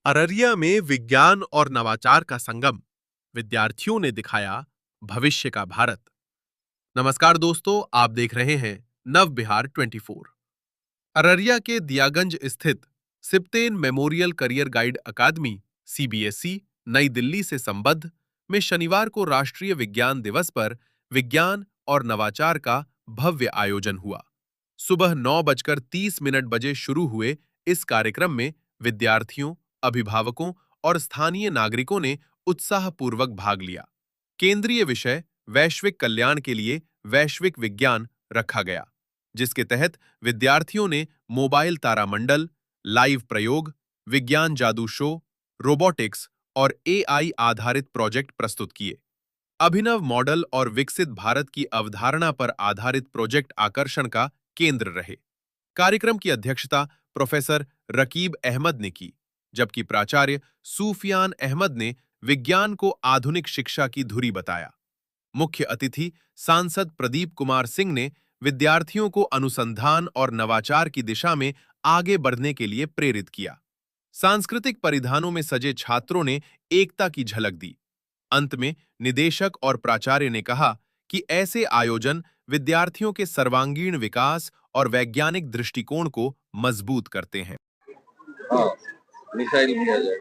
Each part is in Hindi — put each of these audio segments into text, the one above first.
अररिया में विज्ञान और नवाचार का संगम। विद्यार्थियों ने दिखाया भविष्य का भारत। नमस्कार दोस्तों, आप देख रहे हैं नव बिहार 24। अररिया के दियागंज स्थित सिप्तेन मेमोरियल करियर गाइड अकादमी सीबीएसई नई दिल्ली से संबद्ध में शनिवार को राष्ट्रीय विज्ञान दिवस पर विज्ञान और नवाचार का भव्य आयोजन हुआ। सुबह 9:30 बजे शुरू हुए इस कार्यक्रम में विद्यार्थियों, अभिभावकों और स्थानीय नागरिकों ने उत्साहपूर्वक भाग लिया। केंद्रीय विषय वैश्विक कल्याण के लिए वैश्विक विज्ञान रखा गया, जिसके तहत विद्यार्थियों ने मोबाइल तारामंडल, लाइव प्रयोग, विज्ञान जादू शो, रोबोटिक्स और एआई आधारित प्रोजेक्ट प्रस्तुत किए। अभिनव मॉडल और विकसित भारत की अवधारणा पर आधारित प्रोजेक्ट आकर्षण का केंद्र रहे। कार्यक्रम की अध्यक्षता प्रोफेसर रकीब अहमद ने की, जबकि प्राचार्य सूफियान अहमद ने विज्ञान को आधुनिक शिक्षा की धुरी बताया। मुख्य अतिथि सांसद प्रदीप कुमार सिंह ने विद्यार्थियों को अनुसंधान और नवाचार की दिशा में आगे बढ़ने के लिए प्रेरित किया। सांस्कृतिक परिधानों में सजे छात्रों ने एकता की झलक दी। अंत में निदेशक और प्राचार्य ने कहा कि ऐसे आयोजन विद्यार्थियों के सर्वांगीण विकास और वैज्ञानिक दृष्टिकोण को मजबूत करते हैं। मिसाइल किया जाए।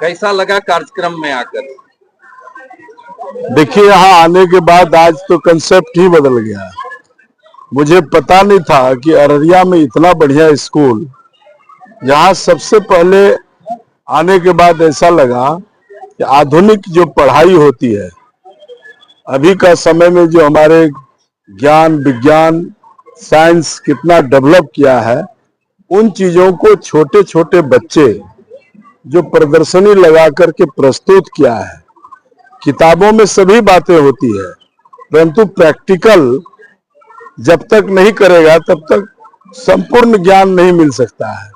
कैसा लगा कार्यक्रम में आकर? देखिए, यहाँ आने के बाद आज तो कंसेप्ट ही बदल गया। मुझे पता नहीं था कि अररिया में इतना बढ़िया स्कूल, जहाँ सबसे पहले आने के बाद ऐसा लगा कि आधुनिक जो पढ़ाई होती है, अभी का समय में जो हमारे ज्ञान, विज्ञान, साइंस कितना डेवलप किया है, उन चीजों को छोटे छोटे बच्चे जो प्रदर्शनी लगा करके प्रस्तुत किया है। किताबों में सभी बातें होती है, परंतु प्रैक्टिकल जब तक नहीं करेगा तब तक संपूर्ण ज्ञान नहीं मिल सकता है।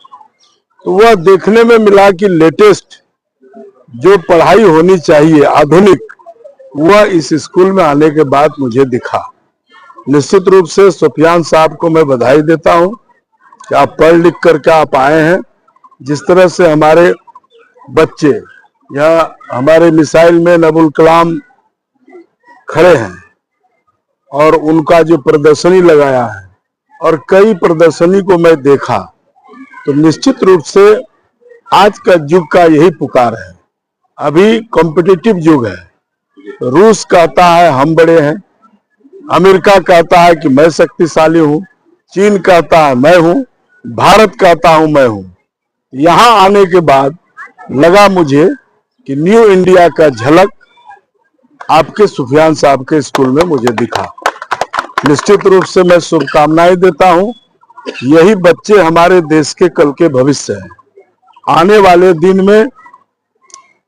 तो वह देखने में मिला कि लेटेस्ट जो पढ़ाई होनी चाहिए आधुनिक, वह इस स्कूल में आने के बाद मुझे दिखा। निश्चित रूप से सुफियान साहब को मैं बधाई देता हूं कि आप पढ़ लिख करके आप आए हैं। जिस तरह से हमारे बच्चे यहाँ हमारे मिसाइल में अबुल कलाम खड़े हैं और उनका जो प्रदर्शनी लगाया है, और कई प्रदर्शनी को मैं देखा, तो निश्चित रूप से आज का युग का यही पुकार है। अभी कॉम्पिटिटिव युग है। रूस कहता है हम बड़े हैं, अमेरिका कहता है कि मैं शक्तिशाली हूं, चीन कहता है मैं हूं, भारत कहता हूं मैं हूं। यहां आने के बाद लगा मुझे कि न्यू इंडिया का झलक आपके सुफियान साहब के स्कूल में मुझे दिखा। निश्चित रूप से मैं शुभकामनाएं देता हूं। यही बच्चे हमारे देश के कल के भविष्य हैं। आने वाले दिन में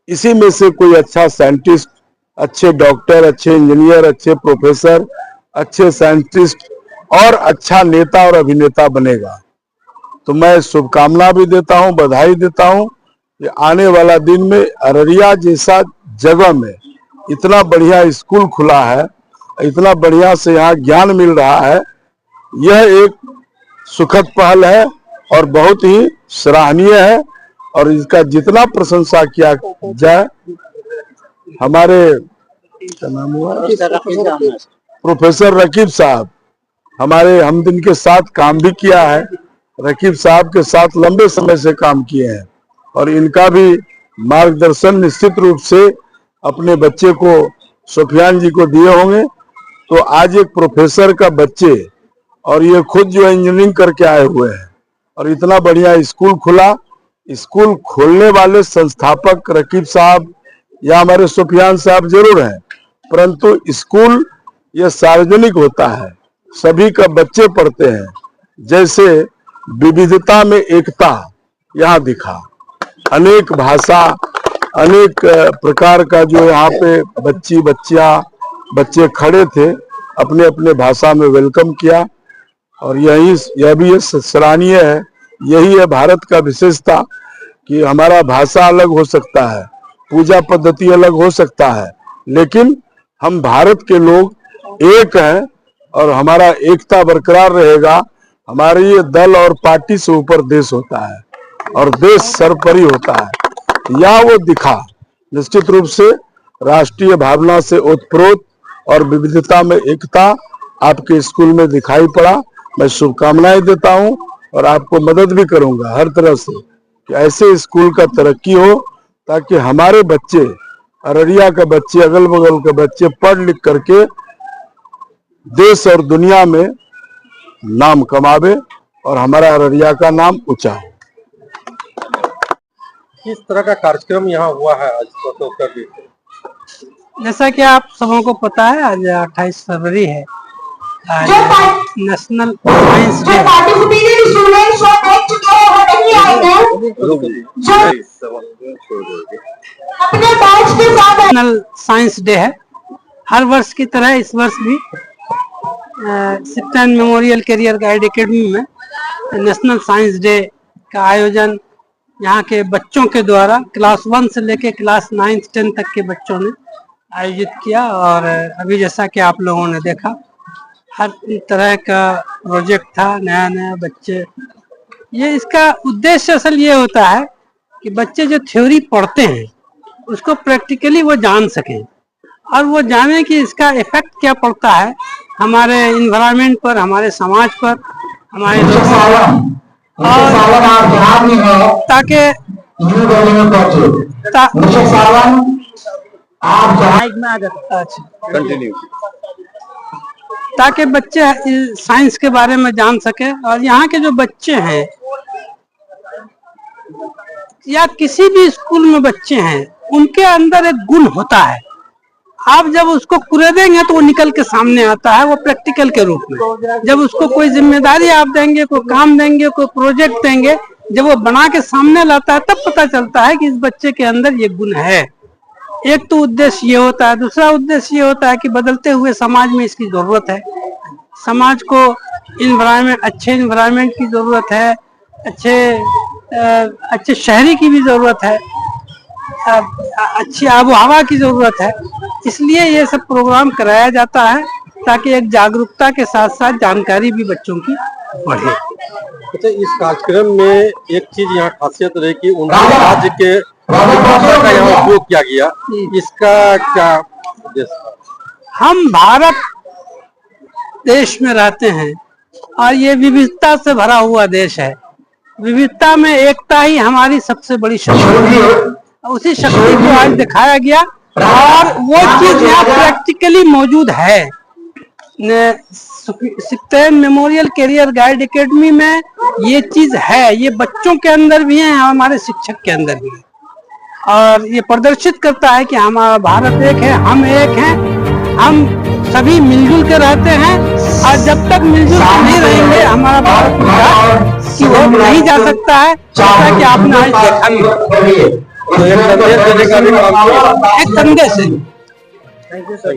इसी में से कोई अच्छा साइंटिस्ट, अच्छे डॉक्टर, अच्छे इंजीनियर, अच्छे प्रोफेसर, अच्छे साइंटिस्ट और अच्छा नेता और अभिनेता बनेगा। तो मैं शुभकामना भी देता हूं, बधाई देता हूं कि आने वाला दिन में अररिया जैसा जगह में इतना बढ़िया स्कूल खुला है, इतना बढ़िया से यहाँ ज्ञान मिल रहा है। यह एक सुखद पहल है और बहुत ही सराहनीय है, और इसका जितना प्रशंसा किया जाए। हमारे क्या नाम हुआ, प्रोफेसर रकीब साहब, हमारे हम जिनके साथ काम भी किया है, रकीब साहब के साथ लंबे समय से काम किए हैं, और इनका भी मार्गदर्शन निश्चित रूप से अपने बच्चे को, सुफियान जी को दिए होंगे। तो आज एक प्रोफेसर का बच्चे, और ये खुद जो इंजीनियरिंग करके आए हुए हैं, और इतना बढ़िया स्कूल खुला। स्कूल खोलने वाले संस्थापक रकीब साहब या हमारे सुफियान साहब जरूर हैं, परंतु स्कूल यह सार्वजनिक होता है, सभी का बच्चे पढ़ते हैं। जैसे विविधता में एकता यहाँ दिखा। अनेक भाषा, अनेक प्रकार का जो यहाँ पे बच्चे खड़े थे, अपने अपने भाषा में वेलकम किया, और यह भी सराहनीय है। यही है भारत का विशेषता कि हमारा भाषा अलग हो सकता है, पूजा पद्धति अलग हो सकता है, लेकिन हम भारत के लोग एक हैं, और हमारा एकता बरकरार रहेगा हमारे ये दल और पार्टी से ऊपर देश होता है और देश सर्वोपरि होता है। यह वो दिखा। निश्चित रूप से राष्ट्रीय भावना से ओतप्रोत और विविधता में एकता आपके स्कूल में दिखाई पड़ा। मैं शुभकामनाएं देता हूं और आपको मदद भी करूंगा हर तरह से कि ऐसे स्कूल का तरक्की हो, ताकि हमारे बच्चे, अररिया के बच्चे, अगल बगल के बच्चे पढ़ लिख करके देश और दुनिया में नाम कमावे और हमारा अररिया का नाम ऊंचा हो। किस तरह का कार्यक्रम यहाँ हुआ है आज कर जैसा कि आप सबों को पता है, आज 28 फरवरी है, आज national science day. National science day है। हर वर्ष की तरह इस वर्ष भी सिप्टेन मेमोरियल कैरियर गाइड एकेडमी में नेशनल साइंस डे का आयोजन यहाँ के बच्चों के द्वारा क्लास 1 से लेके क्लास 9th 10th तक के बच्चों ने आयोजित किया। और अभी जैसा कि आप लोगों ने देखा, हर तरह का प्रोजेक्ट था, नया नया बच्चे। ये इसका उद्देश्य असल ये होता है कि बच्चे जो थ्योरी पढ़ते हैं उसको प्रैक्टिकली वो जान सकें और वो जाने कि इसका इफेक्ट क्या पड़ता है हमारे इन्वायरमेंट पर, हमारे समाज पर, हमारे लोगों, ताकि ताकि बच्चे साइंस के बारे में जान सके। और यहाँ के जो बच्चे हैं या किसी भी स्कूल में बच्चे हैं, उनके अंदर एक गुण होता है। आप जब उसको कुरेदेंगे तो वो निकल के सामने आता है, वो प्रैक्टिकल के रूप में। जब उसको कोई जिम्मेदारी आप देंगे, कोई काम देंगे, कोई प्रोजेक्ट देंगे, जब वो बना के सामने लाता है तब पता चलता है कि इस बच्चे के अंदर ये गुण है। एक तो उद्देश्य ये होता है। दूसरा उद्देश्य ये होता है कि बदलते हुए समाज में इसकी जरूरत है। समाज को अच्छे इन्वायरमेंट की जरूरत है, अच्छे शहरी की भी जरूरत है, अच्छी आबो हवा की जरूरत है। इसलिए ये सब प्रोग्राम कराया जाता है ताकि एक जागरूकता के साथ साथ जानकारी भी बच्चों की बढ़े। अच्छा, इस कार्यक्रम में एक चीज यहाँ खासियत रही कि उनके राज्य के भाषा का यहाँ उपयोग किया गया, इसका क्या उद्देश्य? हम भारत देश में रहते हैं और ये विविधता से भरा हुआ देश है। विविधता में एकता ही हमारी सबसे बड़ी शक्ति है। उसी शक्ति को आज दिखाया गया और वो चीज यहाँ प्रैक्टिकली मौजूद है। सिप्टेन मेमोरियल कैरियर गाइड एकेडमी में ये चीज है, ये बच्चों के अंदर भी है, हमारे शिक्षक के अंदर भी है। और ये प्रदर्शित करता है कि हमारा भारत एक है, हम एक हैं, हम सभी मिलजुल के रहते हैं। और जब तक मिलजुल के नहीं रहेंगे हमारा भारत कि वो नहीं जा सकता है, जैसा कि आपने आज देखा भी। तो एक संदेश देने का भी काम किया। एक संदेश है। Thank you sir.